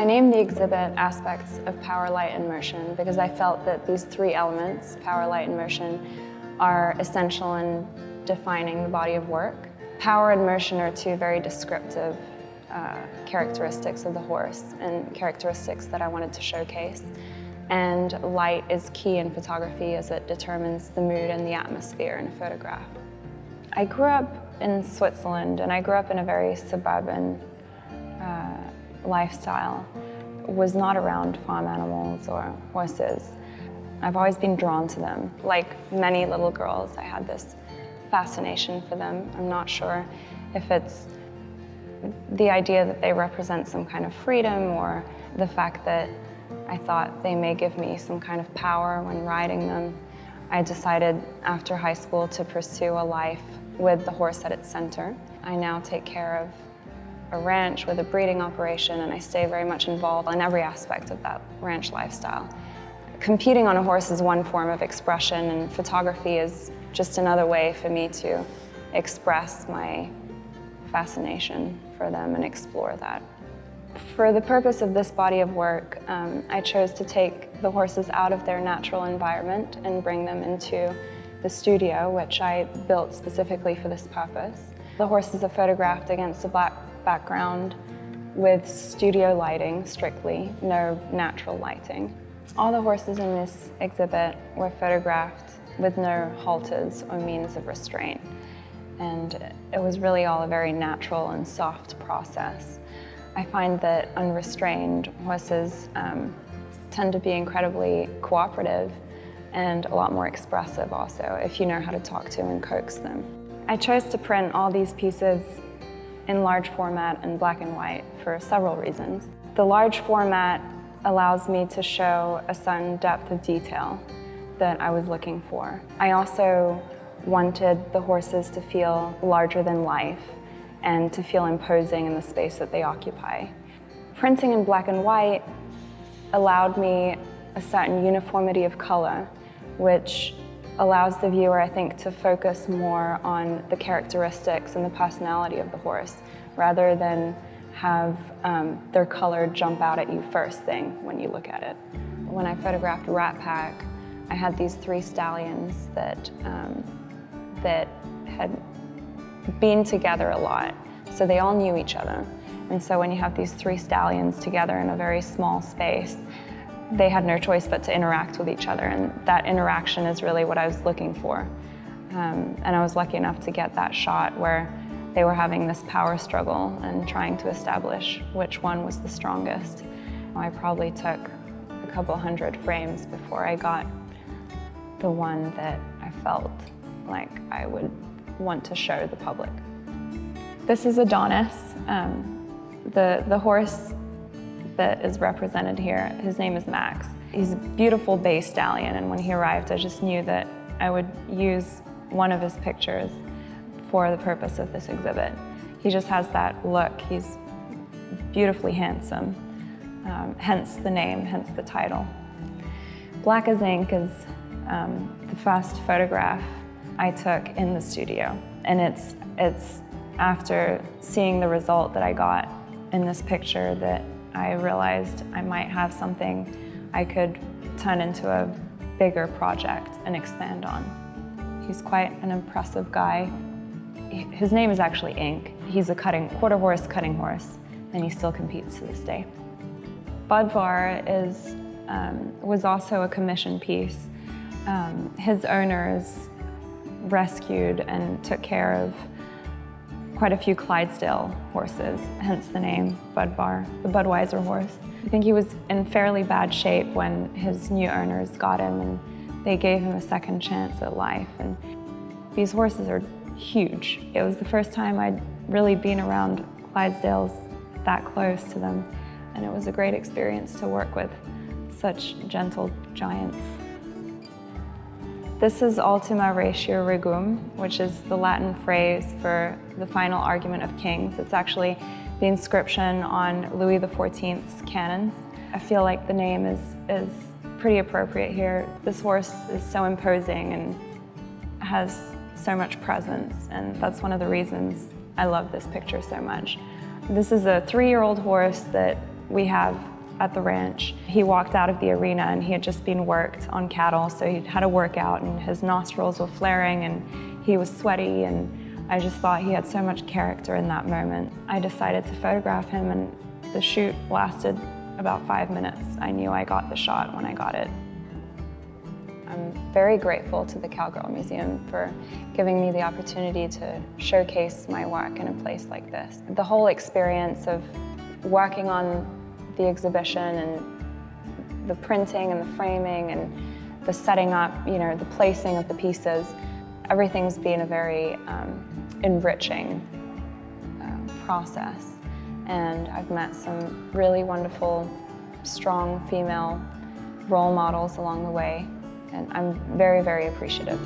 I named the exhibit Aspects of Power, Light, and Motion because I felt that these three elements, power, light, and motion, are essential in defining the body of work. Power and motion are two very descriptive characteristics of the horse and characteristics that I wanted to showcase. And light is key in photography as it determines the mood and the atmosphere in a photograph. I grew up in Switzerland, and I grew up in a very suburban lifestyle. Was not around farm animals or horses. I've always been drawn to them. Like many little girls, I had this fascination for them. I'm not sure if it's the idea that they represent some kind of freedom or the fact that I thought they may give me some kind of power when riding them. I decided after high school to pursue a life with the horse at its center. I now take care of a ranch with a breeding operation, and I stay very much involved in every aspect of that ranch lifestyle. Competing on a horse is one form of expression, and photography is just another way for me to express my fascination for them and explore that. For the purpose of this body of work, I chose to take the horses out of their natural environment and bring them into the studio, which I built specifically for this purpose. The horses are photographed against a black background with studio lighting strictly, no natural lighting. All the horses in this exhibit were photographed with no halters or means of restraint. And it was really all a very natural and soft process. I find that unrestrained horses tend to be incredibly cooperative and a lot more expressive also, if you know how to talk to and coax them. I chose to print all these pieces in large format and black and white for several reasons. The large format allows me to show a certain depth of detail that I was looking for. I also wanted the horses to feel larger than life and to feel imposing in the space that they occupy. Printing in black and white allowed me a certain uniformity of color, which allows the viewer, I think, to focus more on the characteristics and the personality of the horse, rather than have their color jump out at you first thing when you look at it. When I photographed Rat Pack, I had these three stallions that had been together a lot, so they all knew each other. And so when you have these three stallions together in a very small space, they had no choice but to interact with each other, and that interaction is really what I was looking for. And I was lucky enough to get that shot where they were having this power struggle and trying to establish which one was the strongest. I probably took a couple hundred frames before I got the one that I felt like I would want to show the public. This is Adonis, the horse that is represented here. His name is Max. He's a beautiful bay stallion, and when he arrived, I just knew that I would use one of his pictures for the purpose of this exhibit. He just has that look. He's beautifully handsome, hence the name, hence the title. Black as Ink is the first photograph I took in the studio, and it's after seeing the result that I got in this picture that I realized I might have something I could turn into a bigger project and expand on. He's quite an impressive guy. His name is actually Ink. He's a quarter horse cutting horse, and he still competes to this day. Budvar was also a commission piece. His owners rescued and took care of quite a few Clydesdale horses, hence the name Budvar, the Budweiser horse. I think he was in fairly bad shape when his new owners got him, and they gave him a second chance at life. And these horses are huge. It was the first time I'd really been around Clydesdales that close to them, and it was a great experience to work with such gentle giants. This is Ultima Ratio Regum, which is the Latin phrase for the final argument of kings. It's actually the inscription on Louis XIV's cannons. I feel like the name is pretty appropriate here. This horse is so imposing and has so much presence, and that's one of the reasons I love this picture so much. This is a 3-year-old horse that we have at the ranch. He walked out of the arena and he had just been worked on cattle, so he'd had a workout and his nostrils were flaring and he was sweaty, and I just thought he had so much character in that moment. I decided to photograph him, and the shoot lasted about 5 minutes. I knew I got the shot when I got it. I'm very grateful to the Cowgirl Museum for giving me the opportunity to showcase my work in a place like this. The whole experience of working on the exhibition and the printing and the framing and the setting up, the placing of the pieces, everything's been a very enriching process. And I've met some really wonderful, strong female role models along the way. And I'm very, very appreciative.